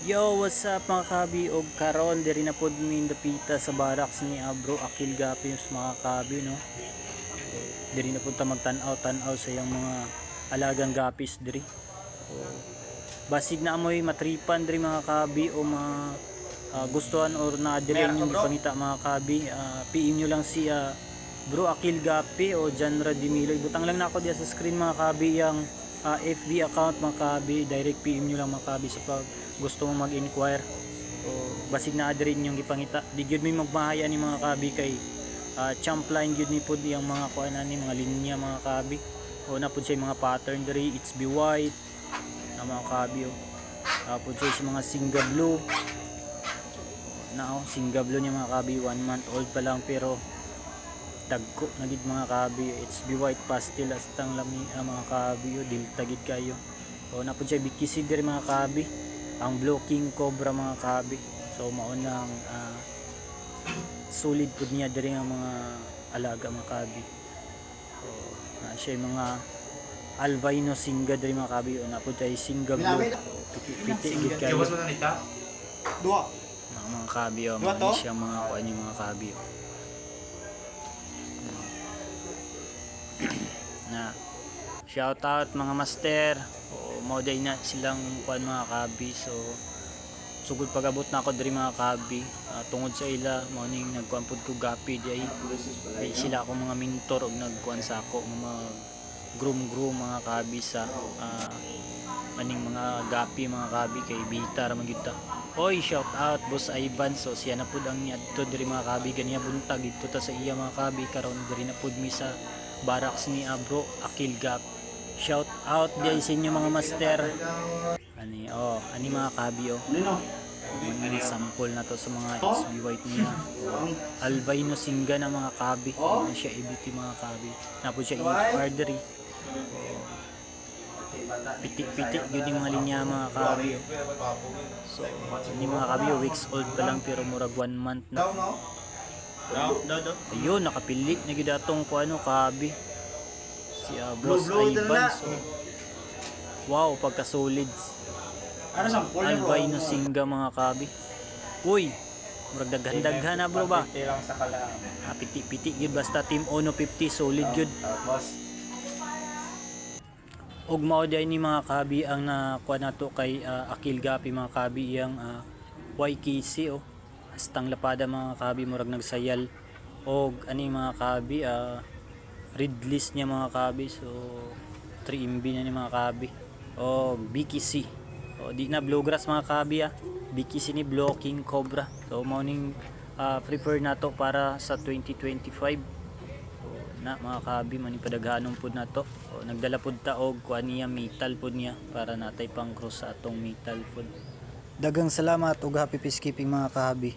Yo, what's up mga kabi? Og karon diri na pod mi dapita sa barracks ni Bro Akil Gapis mga kabi, no. Diri na pod ta magtan-aw sa yang mga alagang gapis diri. Basig na amoy matripan diri mga kabi o gustuhan or na diri yung pangita mga kabi. PM nyo lang si Bro Akil Gapi o Janra Dimilo. Ibutang lang na ako diya sa screen mga kabi yang FB account mga kabi. Direct PM nyo lang mga kabi sa pag gusto mo mag-inquire o basig na adrin yung ipangita di gyud mi magmahaya ni mga kabi kay champ line gyud ni pud yung mga kuan ani mga linya mga kabi o na pud siya mga pattern diri it's be white na mga kabi o pud siya mga singa blue na singa blue niya mga kabi 1 month old pa lang pero dagko na gid mga kabi it's be white pastel astang lami mga kabi o dilta gid kayo o na pud siya bikisi diri mga kabi ang Blue King Cobra mga kabi. So maunang solid pud niya diri nga mga alaga mga kabi. So siya mga albino singa diri mga kabi. Na pud tay singa blue. Piti gid kayo. Dua. Mga kabi o mga siya mga kuan yung mga kabi. Na shout out mga master. Mao day na silang kuan mga kabi, so sugod pagabot na ako diri mga kabi tungod sa ila mao ning nagkuan pud ko gapi day sila ako mga mentor og nagkuan sa ako mga groom mga kabi sa aning mga gapi mga kabi kay Bita ra man gyud ta. Oy, shout out boss Ivan, so siya na pud ang niadto diri mga kabi ganiya buntag dito ta sa iya mga kabi karon diri na pud mi sa barracks ni Bro Akil Gap. Shout out guys sa inyo mga master. Ani mga kabi mga sample na to sa mga XB white niya. Albino singa na mga kabi. Ano siya EBT mga kabi. Napod siya EFR. Piti yun yung mga linya mga kabi. So ini mga kabi weeks old pa lang pero murag 1 month na. Ayun nakapili na gid atong kuano kabi. Si Boss Ivan, so wow pagka-solid albino singa mga kabi. Uy murag daghan na bro ba piti yun basta team Ono 50 solid yun ug mao day ni mga kabi ang nakuha nato kay Akil Gapi mga kabi yang YKC astang lapada mga kabi murag nagsayal og ani mga kabi red list niya mga kabi, so 3 MB na ni mga kabi o BKC o di na bluegrass mga kabi BKC ni Blue King Cobra, so morning prefer na to para sa 2025 na mga kabi manipadaghanon pud na to nagdala pud ta og kuan niya metal pud niya para natay pang cross sa atong metal pud. Dagang salamat ug happy peacekeeping mga kabi.